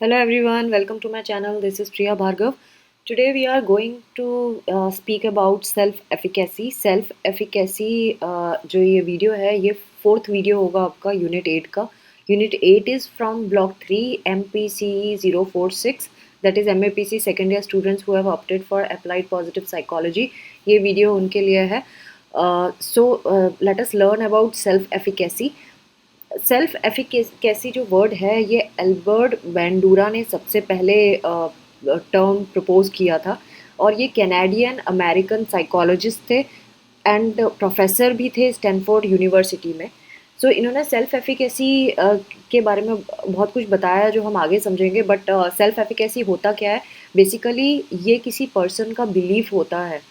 Hello everyone, welcome to my channel. This is Priya Bhargav. Today we are going to speak about self-efficacy. Self-efficacy जो ये video है ये fourth video होगा आपका unit 8 का. Unit 8 is from block 3 MPC 046 that is MAPC second year students who have opted for applied positive psychology. ये video उनके लिए है. So let us learn about self-efficacy. Self efficacy जो वर्ड है ये एल्बर्ट बैंडूरा ने सबसे पहले टर्म प्रपोज किया था और ये कैनेडियन अमेरिकन साइकोलॉजिस्ट थे एंड प्रोफेसर भी थे स्टैनफोर्ड यूनिवर्सिटी में. सो इन्होंने सेल्फ एफिकेसी के बारे में बहुत कुछ बताया जो हम आगे समझेंगे. बट सेल्फ एफिकेसी होता क्या है? बेसिकली ये किसी पर्सन का बिलीफ होता है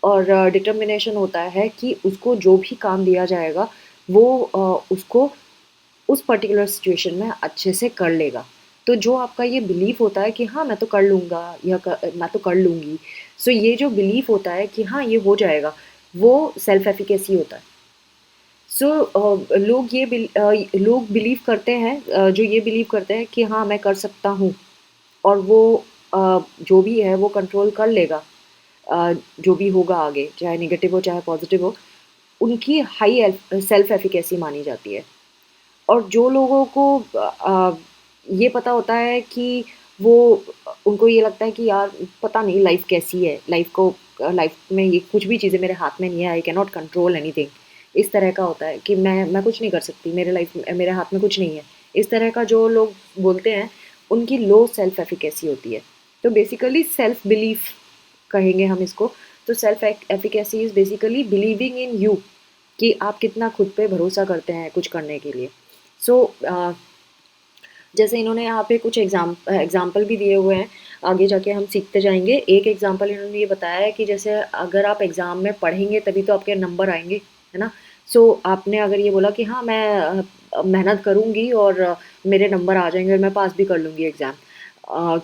और डिटर्मिनेशन होता है कि उसको जो भी काम दिया जाएगा वो उसको उस पर्टिकुलर सिचुएशन में अच्छे से कर लेगा. तो जो आपका ये बिलीफ होता है कि हाँ मैं तो कर लूँगा या मैं तो कर लूँगी, सो ये जो बिलीफ होता है कि हाँ ये हो जाएगा, वो सेल्फ एफिकेसी होता है. सो लोग बिलीव करते हैं, जो ये बिलीव करते हैं कि हाँ मैं कर सकता हूँ और वो जो भी है वो कंट्रोल कर लेगा. जो भी होगा आगे, चाहे नेगेटिव हो चाहे पॉजिटिव हो, उनकी हाई सेल्फ एफिकेसी मानी जाती है. और जो लोगों को ये पता होता है कि वो उनको ये लगता है कि यार पता नहीं लाइफ कैसी है, लाइफ में ये कुछ भी चीज़ें मेरे हाथ में नहीं है, I can not control anything. इस तरह का होता है कि मैं कुछ नहीं कर सकती, मेरे हाथ में कुछ नहीं है. इस तरह का जो लोग बोलते हैं उनकी लो सेल्फ एफिकेसी होती है. तो बेसिकली सेल्फ बिलीफ कहेंगे हम इसको. तो self efficacy is basically believing in you, कि आप कितना खुद पे भरोसा करते हैं कुछ करने के लिए. सो जैसे इन्होंने यहाँ पे कुछ एग्जाम्पल भी दिए हुए हैं, आगे जाके हम सीखते जाएंगे. एक एग्जाम्पल इन्होंने ये बताया है कि जैसे अगर आप एग्ज़ाम में पढ़ेंगे तभी तो आपके नंबर आएंगे, है ना. सो आपने अगर ये बोला कि हाँ मैं मेहनत करूँगी और मेरे नंबर आ जाएंगे और मैं पास भी कर लूँगी एग्ज़ाम,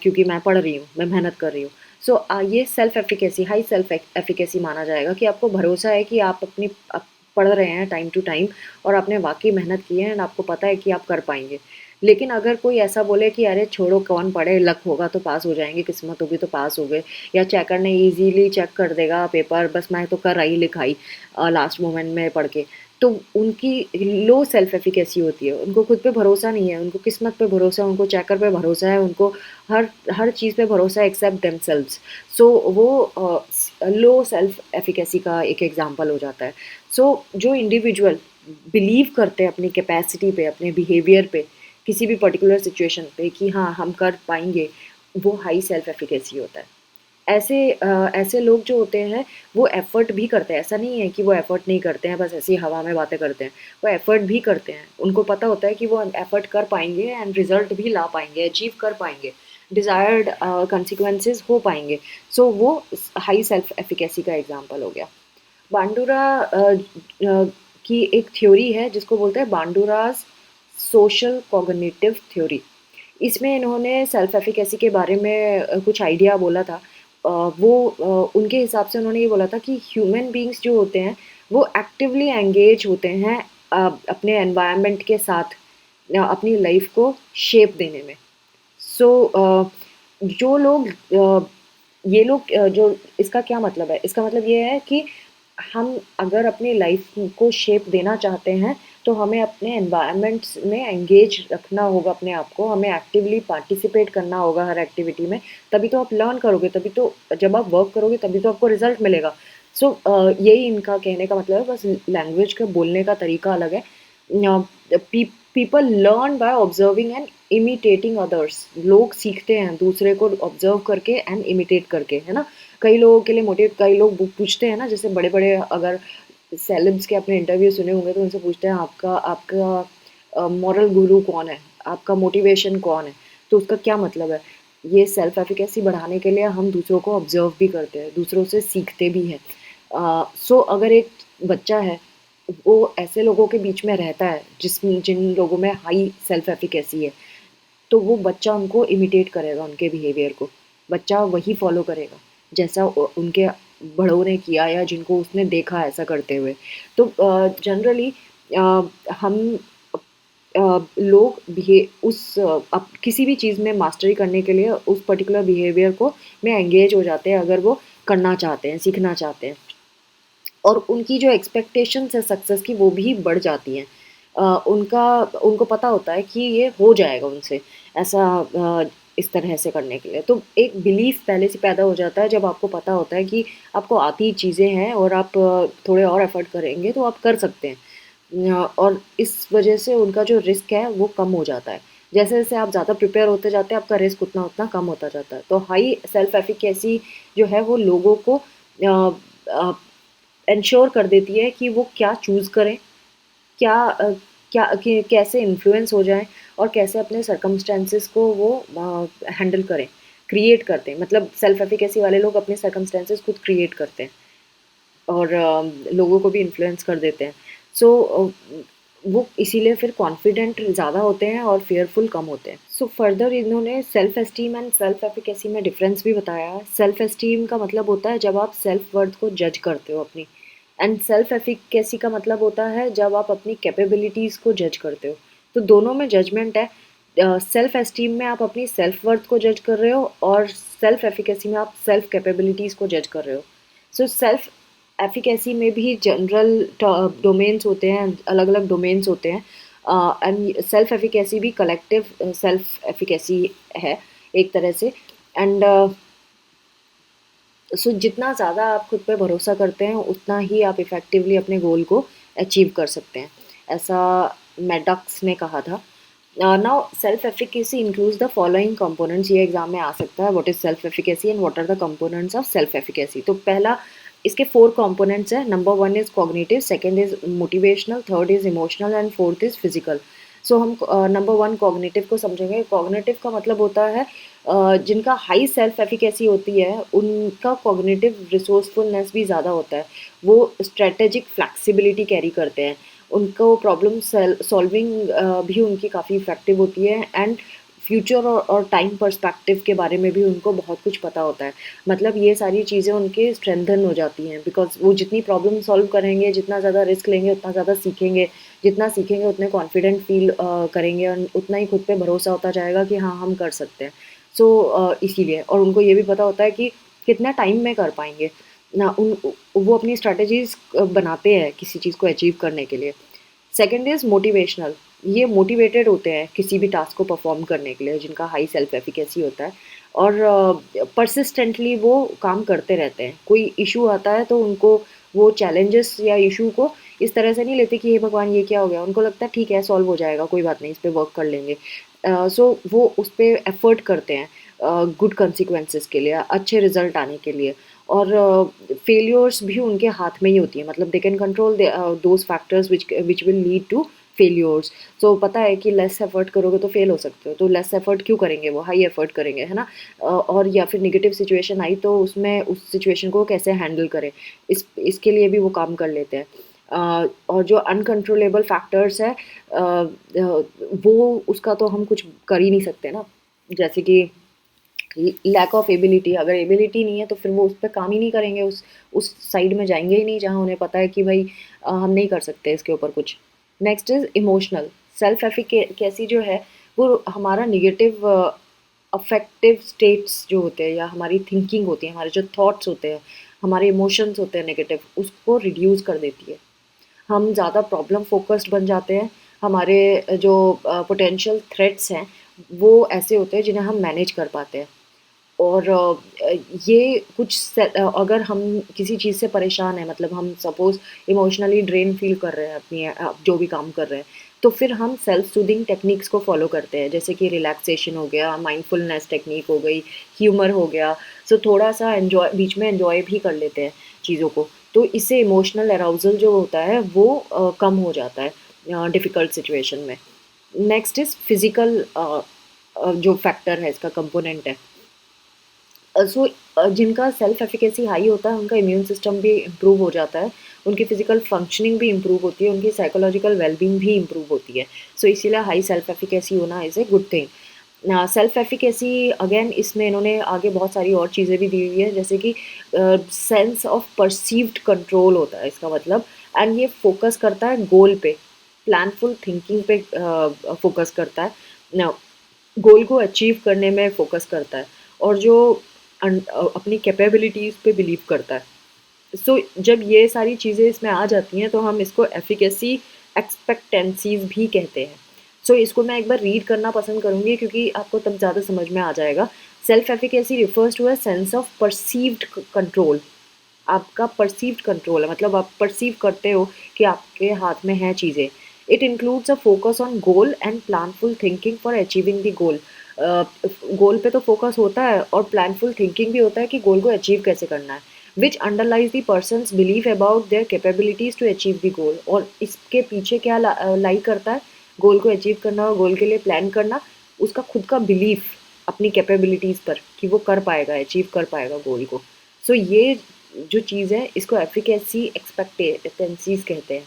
क्योंकि मैं पढ़ रही हूँ, मैं मेहनत कर रही हूँ. सो ये self efficacy, high self efficacy माना जाएगा कि आपको भरोसा है कि आप पढ़ रहे हैं टाइम टू टाइम और आपने वाकई मेहनत की है एंड आपको पता है कि आप कर पाएंगे. लेकिन अगर कोई ऐसा बोले कि अरे छोड़ो कौन पढ़े, लक होगा तो पास हो जाएंगे, किस्मत होगी तो पास हो गए, या चेकर ने इजीली चेक कर देगा पेपर, बस मैं तो कर आई लिखाई लास्ट मोमेंट में पढ़ के, तो उनकी लो सेल्फ एफिकेसी होती है. उनको खुद पे भरोसा नहीं है, उनको किस्मत पे भरोसा है, उनको चेकर पे भरोसा है, उनको हर हर चीज़ पे भरोसा है एक्सेप्ट देमसेल्व्स. सो वो लो सेल्फ एफिकेसी का एक एग्जांपल हो जाता है. सो जो इंडिविजुअल बिलीव करते हैं अपनी कैपेसिटी पे, अपने बिहेवियर पे, किसी भी पर्टिकुलर सिचुएशन पे कि हाँ हम कर पाएंगे, वो हाई सेल्फ एफिकेसी होता है. ऐसे लोग जो होते हैं वो एफर्ट भी करते हैं. ऐसा नहीं है कि वो एफर्ट नहीं करते हैं, बस ऐसी हवा में बातें करते हैं. वो एफर्ट भी करते हैं, उनको पता होता है कि वो एफर्ट कर पाएंगे एंड रिजल्ट भी ला पाएंगे, अचीव कर पाएंगे, डिज़ायर्ड कंसिक्वेंसेस हो पाएंगे. सो वो हाई सेल्फ एफिकेसी का एग्जाम्पल हो गया. बांडुरा की एक थ्योरी है जिसको बोलते हैं बांडुराज सोशल कॉग्निटिव थ्योरी. इसमें इन्होंने सेल्फ एफिकेसी के बारे में कुछ आइडिया बोला था. उनके हिसाब से उन्होंने ये बोला था कि ह्यूमन बींग्स जो होते हैं वो एक्टिवली एंगेज होते हैं अपने एनवायरनमेंट के साथ, अपनी लाइफ को शेप देने में. सो जो लोग ये लोग जो इसका क्या मतलब है? इसका मतलब ये है कि हम अगर अपनी लाइफ को शेप देना चाहते हैं तो हमें अपने एनवायरनमेंट्स में एंगेज रखना होगा अपने आप को, हमें एक्टिवली पार्टिसिपेट करना होगा हर एक्टिविटी में. तभी तो आप लर्न करोगे, तभी तो जब आप वर्क करोगे तभी तो आपको रिजल्ट मिलेगा. सो यही इनका कहने का मतलब है, बस लैंग्वेज का बोलने का तरीका अलग है. People learn by observing and imitating others. लोग सीखते हैं दूसरे को ऑब्जर्व करके एंड इमिटेट करके, है ना. कई लोगों के लिए मोटिव, कई लोग पूछते हैं ना, जैसे बड़े बड़े अगर सेलेब्स के अपने इंटरव्यू सुने होंगे तो उनसे पूछते हैं आपका आपका मॉरल गुरु कौन है, आपका मोटिवेशन कौन है. तो उसका क्या मतलब है? ये सेल्फ एफिकेसी बढ़ाने के लिए हम दूसरों को ऑब्जर्व भी करते हैं, दूसरों से सीखते भी हैं. सो अगर एक बच्चा है वो ऐसे लोगों के बीच में रहता है जिन लोगों में हाई सेल्फ एफिकेसी है, तो वो बच्चा उनको इमिटेट करेगा, उनके बिहेवियर को बच्चा वही फॉलो करेगा जैसा उनके बड़ों ने किया या जिनको उसने देखा ऐसा करते हुए. तो जनरली हम लोग अब किसी भी चीज़ में मास्टरी करने के लिए उस पर्टिकुलर बिहेवियर को में एंगेज हो जाते हैं अगर वो करना चाहते हैं, सीखना चाहते हैं। और उनकी जो एक्सपेक्टेशंस है सक्सेस की वो भी बढ़ जाती हैं। उनका उनको पता होता है कि ये हो जाएगा उनसे ऐसा इस तरह से करने के लिए। तो एक बिलीफ पहले से पैदा हो जाता है जब आपको पता होता है कि आपको आती चीज़ें हैं और आप थोड़े और एफर्ट करेंगे तो आप कर सकते हैं। और इस वजह से उनका जो रिस्क है वो कम हो जाता है। जैसे-जैसे आप ज़्यादा प्रिपेयर होते जाते हैं आपका रिस्क उतना-उतना कम होता जाता है। तो हाई सेल्फ एफिकेसी जो है वो लोगों को अ, एंश्योर कर देती है कि वो क्या चूज़ करें, क्या क्या कि कैसे इन्फ्लुएंस हो जाएँ और कैसे अपने सर्कमस्टेंसेस को वो हैंडल करें, क्रिएट करते हैं। मतलब सेल्फ एफिकेसी वाले लोग अपने सर्कमस्टेंसेस खुद क्रिएट करते हैं और लोगों को भी इन्फ्लुएंस कर देते हैं। सो वो इसीलिए फिर कॉन्फिडेंट ज़्यादा होते हैं और फ़ियरफुल कम होते हैं। सो फर्दर इन्होंने self esteem and self efficacy में डिफरेंस भी बताया है। सेल्फ एस्टीम का मतलब होता है जब आप सेल्फ वर्थ को जज करते हो अपनी, एंड सेल्फ एफिकेसी का मतलब होता है जब आप अपनी कैपेबिलिटीज़ को जज करते हो। तो दोनों में जजमेंट है। सेल्फ एस्टीम में आप अपनी सेल्फ वर्थ को जज कर रहे हो और सेल्फ एफिकेसी में आप सेल्फ कैपेबिलिटीज़ को जज कर रहे हो। सो सेल्फ एफिकेसी में भी जनरल डोमेन्स होते हैं, अलग अलग डोमेन्स होते हैं, एंड सेल्फ एफिकेसी भी कलेक्टिव सेल्फ एफिकेसी है एक तरह से। एंड सो जितना ज़्यादा आप खुद पे भरोसा करते हैं उतना ही आप इफ़ेक्टिवली अपने गोल को अचीव कर सकते हैं, ऐसा मैडॉक्स ने कहा था। Now self efficacy includes the following components, ये एग्जाम में आ सकता है, what is self efficacy and what are the components of self efficacy. तो पहला इसके 4 कंपोनेंट्स हैं। Number 1 is cognitive, second is motivational, third is emotional and fourth is physical. So हम नंबर 1 कॉग्निटिव को समझेंगे। कॉग्निटिव का मतलब होता है जिनका हाई सेल्फ एफिकेसी होती है उनका कॉग्निटिव रिसोर्सफुलनेस भी ज़्यादा होता है। वो स्ट्रेटेजिक फ्लेक्सिबिलिटी कैरी करते हैं, उनको प्रॉब्लम सॉल्विंग भी उनकी काफ़ी इफ़ेक्टिव होती है, एंड फ्यूचर और टाइम पर्सपेक्टिव के बारे में भी उनको बहुत कुछ पता होता है। मतलब ये सारी चीज़ें उनके स्ट्रेंथन हो जाती हैं बिकॉज़ वो जितनी प्रॉब्लम सॉल्व करेंगे, जितना ज़्यादा रिस्क लेंगे, उतना ज़्यादा सीखेंगे। जितना सीखेंगे उतने कॉन्फिडेंट फ़ील करेंगे और उतना ही खुद पे भरोसा होता जाएगा कि हाँ, हम कर सकते हैं। सो इसीलिए और उनको ये भी पता होता है कि कितना टाइम में कर पाएँगे। ना उन वो अपनी स्ट्रैटेजीज़ बनाते हैं किसी चीज़ को अचीव करने के लिए। सेकंड इज़ मोटिवेशनल, ये मोटिवेटेड होते हैं किसी भी टास्क को परफॉर्म करने के लिए जिनका हाई सेल्फ एफिकेसी होता है और परसिस्टेंटली वो काम करते रहते हैं। कोई इशू आता है तो उनको वो चैलेंजेस या इशू को इस तरह से नहीं लेते कि हे भगवान ये क्या हो गया, उनको लगता है ठीक है सॉल्व हो जाएगा, कोई बात नहीं, इस पे वर्क कर लेंगे। सो वो उस पे एफर्ट करते हैं गुड कंसिक्वेंसेस के लिए, अच्छे रिजल्ट आने के लिए। और फेलियर्स भी उनके हाथ में ही होती है, मतलब they can control those factors which will lead to failures. So पता है कि लेस एफर्ट करोगे तो फेल हो सकते हो, तो लेस एफर्ट क्यों करेंगे, वो हाई एफर्ट करेंगे, है ना। और या फिर नेगेटिव सिचुएशन आई तो उसमें उस सिचुएशन को कैसे हैंडल करें, इसके लिए भी वो काम कर लेते हैं। और जो अनकंट्रोलेबल फैक्टर्स है वो उसका तो हम कुछ कर ही नहीं सकते ना। जैसे कि लैक ऑफ एबिलिटी, अगर एबिलिटी नहीं है तो फिर वो उस पर काम ही नहीं करेंगे, उस साइड में जाएंगे ही नहीं जहाँ उन्हें पता है कि भाई हम नहीं कर सकते इसके ऊपर कुछ। Next is emotional self efficacy जो है वो हमारा निगेटिव अफेक्टिव स्टेट्स जो होते हैं या हमारी थिंकिंग होती है, हमारे जो थॉट्स होते हैं, हमारे इमोशंस होते हैं नेगेटिव, उसको रिड्यूस कर देती है। हम ज़्यादा प्रॉब्लम फोकस्ड बन जाते हैं। हमारे जो पोटेंशियल थ्रेट्स हैं वो ऐसे होते हैं जिन्हें हम मैनेज कर पाते हैं। और ये अगर हम किसी चीज़ से परेशान हैं, मतलब हम सपोज़ इमोशनली ड्रेन फ़ील कर रहे हैं अपनी जो भी काम कर रहे हैं, तो फिर हम सेल्फ सूदिंग टेक्निक्स को फ़ॉलो करते हैं, जैसे कि रिलैक्सेशन हो गया, माइंडफुलनेस टेक्निक हो गई, ह्यूमर हो गया। सो थोड़ा-सा एन्जॉय बीच में एन्जॉय भी कर लेते हैं चीज़ों को। तो इससे इमोशनल अराउज़ल जो होता है वो कम हो जाता है डिफ़िकल्ट सिचुएशन में। नेक्स्ट इज़ फिज़िकल जो फैक्टर है, इसका कंपोनेंट है। सो जिनका सेल्फ एफिकेसी हाई होता है उनका इम्यून सिस्टम भी इम्प्रूव हो जाता है, उनकी फिजिकल फंक्शनिंग भी इम्प्रूव होती है, उनकी साइकोलॉजिकल वेलबींग भी इम्प्रूव होती है। सो इसीलिए हाई सेल्फ एफिकेसी होना is a good thing. Self efficacy again इसमें इन्होंने आगे बहुत सारी और चीज़ें भी दी हुई है, जैसे कि सेंस ऑफ परसीव्ड कंट्रोल होता है इसका मतलब, एंड ये फोकस करता है गोल पे। प्लानफुल थिंकिंग पे फोकस करता है ना, गोल को अचीव करने में फोकस करता है, और जो अपनी कैपेबिलिटीज़ पे बिलीव करता है। सो जब ये सारी चीज़ें इसमें आ जाती हैं तो हम इसको एफिकेसी एक्सपेक्टेंसीज भी कहते हैं। सो इसको मैं एक बार रीड करना पसंद करूँगी क्योंकि आपको तब ज़्यादा समझ में आ जाएगा। Self efficacy refers to a sense of perceived control. आपका परसीव्ड कंट्रोल है, मतलब आप परसीव करते हो कि आपके हाथ में हैं चीज़ें। It includes a focus on goal and planful thinking for achieving the goal. Goal पे तो फोकस होता है और प्लानफुल थिंकिंग भी होता है कि गोल को अचीव कैसे करना है, which underlies the person's believe about their capabilities to achieve the goal. और इसके पीछे क्या लाई करता है, गोल को अचीव करना और गोल के लिए प्लान करना, उसका खुद का बिलीफ अपनी कैपेबिलिटीज़ पर कि वो कर पाएगा, अचीव कर पाएगा गोल को। सो ये जो चीज़ है इसको एफिकेसी एक्सपेक्टेंसीज कहते हैं।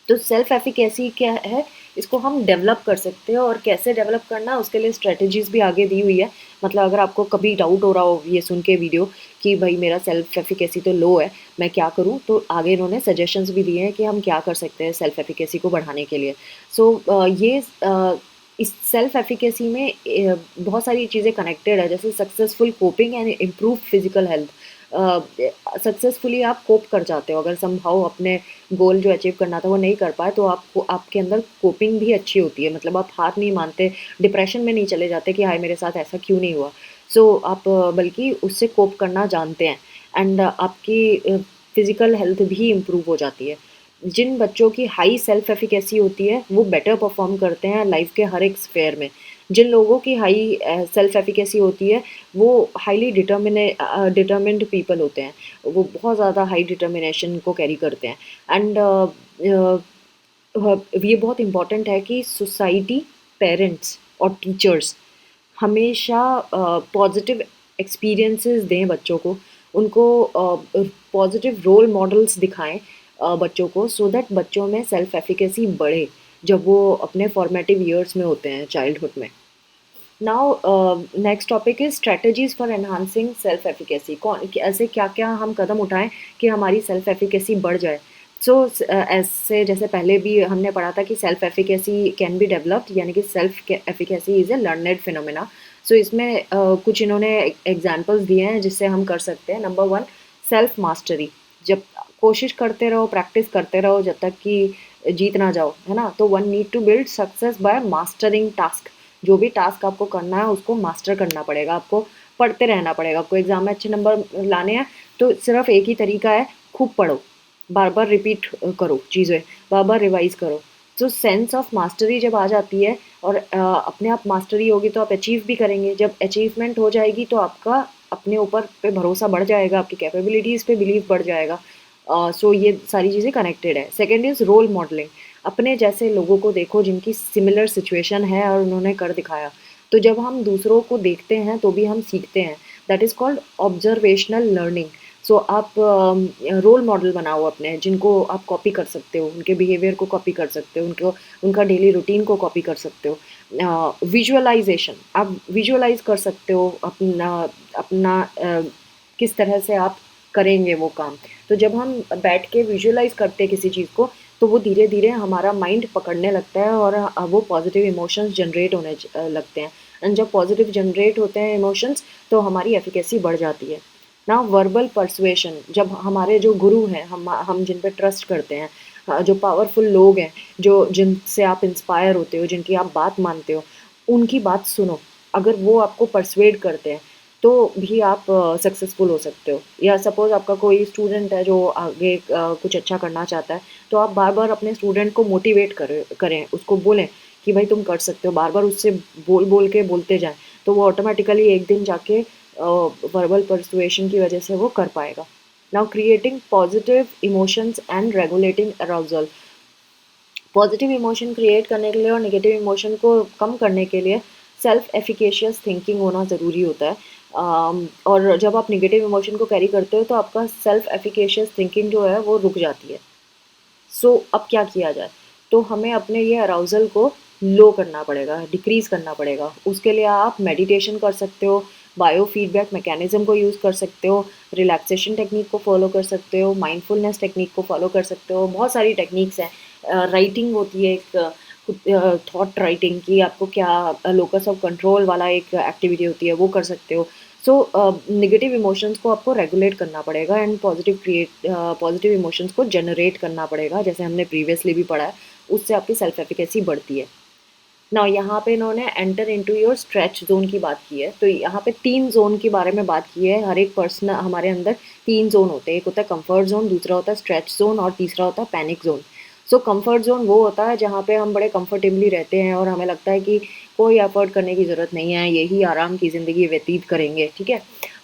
तो सेल्फ एफिकेसी क्या है, इसको हम डेवलप कर सकते हैं, और कैसे डेवलप करना उसके लिए स्ट्रेटजीज भी आगे दी हुई है। मतलब अगर आपको कभी डाउट हो रहा हो ये सुन के वीडियो कि भाई मेरा सेल्फ एफिकेसी तो लो है, मैं क्या करूं, तो आगे इन्होंने सजेशंस भी दिए हैं कि हम क्या कर सकते हैं सेल्फ एफिकेसी को बढ़ाने के लिए। सो इस सेल्फ एफिकेसी में बहुत सारी चीज़ें कनेक्टेड है, जैसे successful coping and improve physical health. Successfully आप कोप कर जाते हो, अगर समहाउ अपने गोल जो अचीव करना था वो नहीं कर पाए तो आपको आपके अंदर कोपिंग भी अच्छी होती है, मतलब आप हार नहीं मानते, डिप्रेशन में नहीं चले जाते कि हाय मेरे साथ ऐसा क्यों नहीं हुआ। सो आप बल्कि उससे कोप करना जानते हैं, एंड आपकी फिजिकल हेल्थ भी इम्प्रूव हो जाती है। जिन बच्चों की हाई सेल्फ एफिकेसी होती है वो बेटर परफॉर्म करते हैं लाइफ के हर एक स्फेयर में। जिन लोगों की हाई सेल्फ एफिकेसी होती है वो हाईली डिटर्मिन्ड पीपल होते हैं, वो बहुत ज़्यादा हाई डिटर्मिनेशन को कैरी करते हैं। एंड ये बहुत इम्पॉर्टेंट है कि सोसाइटी, पेरेंट्स और टीचर्स हमेशा पॉजिटिव एक्सपीरियंसेस दें बच्चों को, उनको पॉजिटिव रोल मॉडल्स दिखाएं बच्चों को, सो दैट बच्चों में सेल्फ एफिकेसी बढ़े जब वो अपने फॉर्मेटिव ईयर्स में होते हैं, चाइल्डहुड में। Now next topic is strategies for enhancing self efficacy. कौन ऐसे क्या क्या हम कदम उठाएं कि हमारी सेल्फ एफिकेसी बढ़ जाए। सो ऐसे जैसे पहले भी हमने पढ़ा था कि self efficacy can be developed, यानी कि self efficacy is a learned phenomena. So इसमें कुछ इन्होंने एग्जांपल्स दिए हैं जिससे हम कर सकते हैं। Number one, self mastery. जब कोशिश करते रहो, प्रैक्टिस करते रहो जब तक कि जीत ना जाओ, है ना। तो one need to build success by mastering task. जो भी टास्क आपको करना है उसको मास्टर करना पड़ेगा, आपको पढ़ते रहना पड़ेगा। आपको एग्जाम में अच्छे नंबर लाने हैं तो सिर्फ एक ही तरीका है, खूब पढ़ो, बार बार रिपीट करो चीज़ें, बार बार रिवाइज करो। तो सेंस ऑफ मास्टरी जब आ जाती है और अपने आप मास्टरी होगी तो आप अचीव भी करेंगे। जब अचीवमेंट हो जाएगी तो आपका अपने ऊपर पे भरोसा बढ़ जाएगा, आपकी कैपेबिलिटीज़ पे बिलीव बढ़ जाएगा। सो ये सारी चीज़ें कनेक्टेड है। Second is role modelling. अपने जैसे लोगों को देखो जिनकी सिमिलर सिचुएशन है और उन्होंने कर दिखाया। तो जब हम दूसरों को देखते हैं तो भी हम सीखते हैं। That is called observational learning. So आप रोल मॉडल बनाओ अपने, जिनको आप कॉपी कर सकते हो, उनके बिहेवियर को कॉपी कर सकते हो, उनको उनका डेली रूटीन को कॉपी कर सकते हो। विजुअलाइजेशन, आप विजुअलाइज कर सकते हो अपना अपना किस तरह से आप करेंगे वो काम। तो जब हम बैठ के विजुअलाइज करते हैं किसी चीज़ को तो वो धीरे धीरे हमारा माइंड पकड़ने लगता है और वो पॉजिटिव इमोशंस जनरेट होने लगते हैं। एंड जब पॉजिटिव जनरेट होते हैं इमोशंस तो हमारी एफिकेसी बढ़ जाती है ना। वर्बल परसुएशन, जब हमारे जो गुरु हैं, हम जिन पे ट्रस्ट करते हैं, जो पावरफुल लोग हैं, जो जिनसे आप इंस्पायर होते हो, जिनकी आप बात मानते हो, उनकी बात सुनो। अगर वो आपको परसुएड करते हैं तो भी आप सक्सेसफुल हो सकते हो। या सपोज़ आपका कोई स्टूडेंट है जो आगे कुछ अच्छा करना चाहता है, तो आप बार बार अपने स्टूडेंट को मोटिवेट करें, उसको बोलें कि भाई तुम कर सकते हो, बार बार उससे बोल बोल के बोलते जाएं, तो वो ऑटोमेटिकली एक दिन जाके वर्बल परसुएशन की वजह से वो कर पाएगा। Now creating positive emotions and regulating arousal. Positive emotion create करने के लिए और नेगेटिव इमोशन को कम करने के लिए सेल्फ एफिकेशियस थिंकिंग होना ज़रूरी होता है। और जब आप नेगेटिव इमोशन को कैरी करते हो तो आपका सेल्फ एफिकेशियस थिंकिंग जो है वो रुक जाती है। सो अब क्या किया जाए, तो हमें अपने ये अराउजल को लो करना पड़ेगा, डिक्रीज़ करना पड़ेगा। उसके लिए आप मेडिटेशन कर सकते हो, बायो फीडबैक मैकेनिज्म को यूज़ कर सकते हो, रिलैक्सेशन टेक्निक को फॉलो कर सकते हो, माइंडफुलनेस टेक्निक को फॉलो कर सकते हो। बहुत सारी टेक्निक्स हैं राइटिंग होती है एक थॉट राइटिंग की, आपको क्या लोकस ऑफ कंट्रोल वाला एक एक्टिविटी होती है वो कर सकते हो। सो नेगेटिव इमोशंस को आपको रेगुलेट करना पड़ेगा एंड पॉजिटिव इमोशंस को जनरेट करना पड़ेगा, जैसे हमने प्रीवियसली भी पढ़ा है, उससे आपकी सेल्फ एफिकेसी बढ़ती है। ना यहाँ पे इन्होंने enter into your stretch zone की बात की है, तो यहाँ पे 3 जोन के बारे में बात की है। हर एक पर्सन हमारे अंदर 3 जोन होते हैं, एक होता है कंफर्ट जोन, दूसरा होता है स्ट्रेच जोन और तीसरा होता है पैनिक जोन। सो कंफर्ट जोन वो होता है जहाँ पे हम बड़े कंफर्टेबली रहते हैं और हमें लगता है कि कोई एफर्ट करने की ज़रूरत नहीं है, यही आराम की ज़िंदगी व्यतीत करेंगे, ठीक है।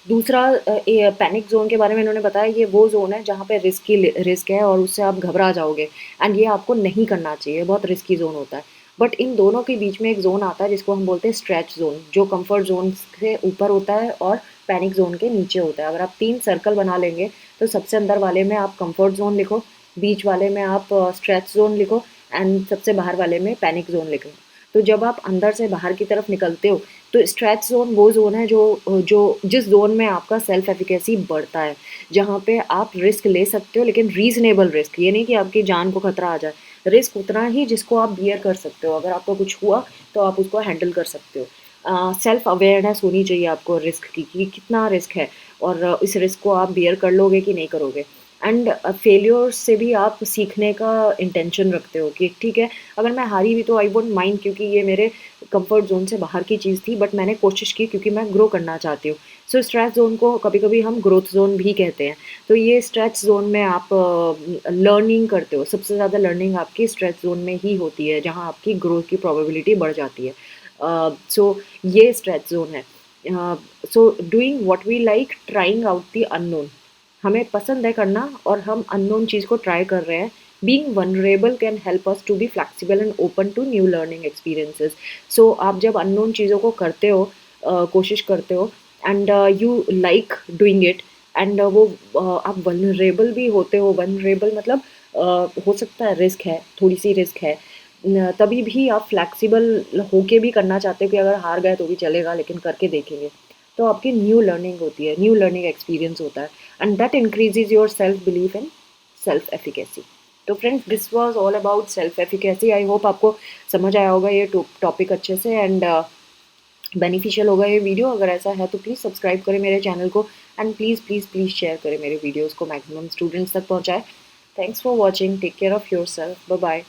दूसरा पैनिक जोन के बारे में इन्होंने बताया, ये वो जोन है जहाँ पे रिस्क है और उससे आप घबरा जाओगे एंड ये आपको नहीं करना चाहिए, बहुत रिस्की जोन होता है। बट इन दोनों के बीच में एक जोन आता है जिसको हम बोलते हैं स्ट्रेच जोन, जो कंफर्ट जोन से ऊपर होता है और पैनिक जोन के नीचे होता है। अगर आप 3 सर्कल बना लेंगे तो सबसे अंदर वाले में आप कंफर्ट जोन लिखो, बीच वाले में आप स्ट्रेच जोन लिखो एंड सबसे बाहर वाले में पैनिक जोन लिखो। तो जब आप अंदर से बाहर की तरफ निकलते हो तो स्ट्रेच जोन वो जोन है जो जो जिस जोन में आपका सेल्फ एफिकेसी बढ़ता है, जहाँ पे आप रिस्क ले सकते हो, लेकिन रीजनेबल रिस्क, ये नहीं कि आपकी जान को खतरा आ जाए। रिस्क उतना ही जिसको आप बियर कर सकते हो, अगर आपको कुछ हुआ तो आप उसको हैंडल कर सकते हो। सेल्फ अवेयरनेस होनी चाहिए आपको रिस्क की कि कितना रिस्क है और इस रिस्क को आप बियर कर लोगे कि नहीं करोगे। एंड फेलियर से भी आप सीखने का इंटेंशन रखते हो कि ठीक है, अगर मैं हारी भी तो आई वोंट माइंड, क्योंकि ये मेरे कंफर्ट जोन से बाहर की चीज़ थी, बट मैंने कोशिश की क्योंकि मैं ग्रो करना चाहती हूँ। सो स्ट्रेस जोन को कभी कभी हम ग्रोथ जोन भी कहते हैं। तो ये स्ट्रेच जोन में आप लर्निंग करते हो, सबसे ज़्यादा लर्निंग आपकी स्ट्रेच जोन में ही होती है, जहाँ आपकी ग्रोथ की प्रोबेबिलिटी बढ़ जाती है। सो ये स्ट्रेच जोन है। So doing what we like, trying out the unknown, हमें पसंद है करना और हम अननोन चीज़ को ट्राई कर रहे हैं। Being vulnerable can help us to be flexible and open to new learning experiences. So आप जब अननोन चीज़ों को करते हो, कोशिश करते हो and you like doing it and आप वनरेबल भी होते हो। वनरेबल मतलब हो सकता है रिस्क है, थोड़ी सी रिस्क है, तभी भी आप फ्लैक्सिबल होके भी करना चाहते हो कि अगर हार गए तो भी चलेगा लेकिन करके देखेंगे। तो आपकी न्यू लर्निंग होती है, न्यू लर्निंग एक्सपीरियंस होता है and that increases your self belief in self efficacy. तो friends, this was all about self efficacy. I hope आपको समझ आया होगा ये टॉपिक अच्छे से एंड बेनिफिशियल होगा ये वीडियो। अगर ऐसा है तो प्लीज़ सब्सक्राइब करें मेरे चैनल को and please please please share करें मेरे वीडियोज़ को, मैक्सिमम स्टूडेंट्स तक पहुँचाएं। Thanks for watching, take care of yourself, bye bye.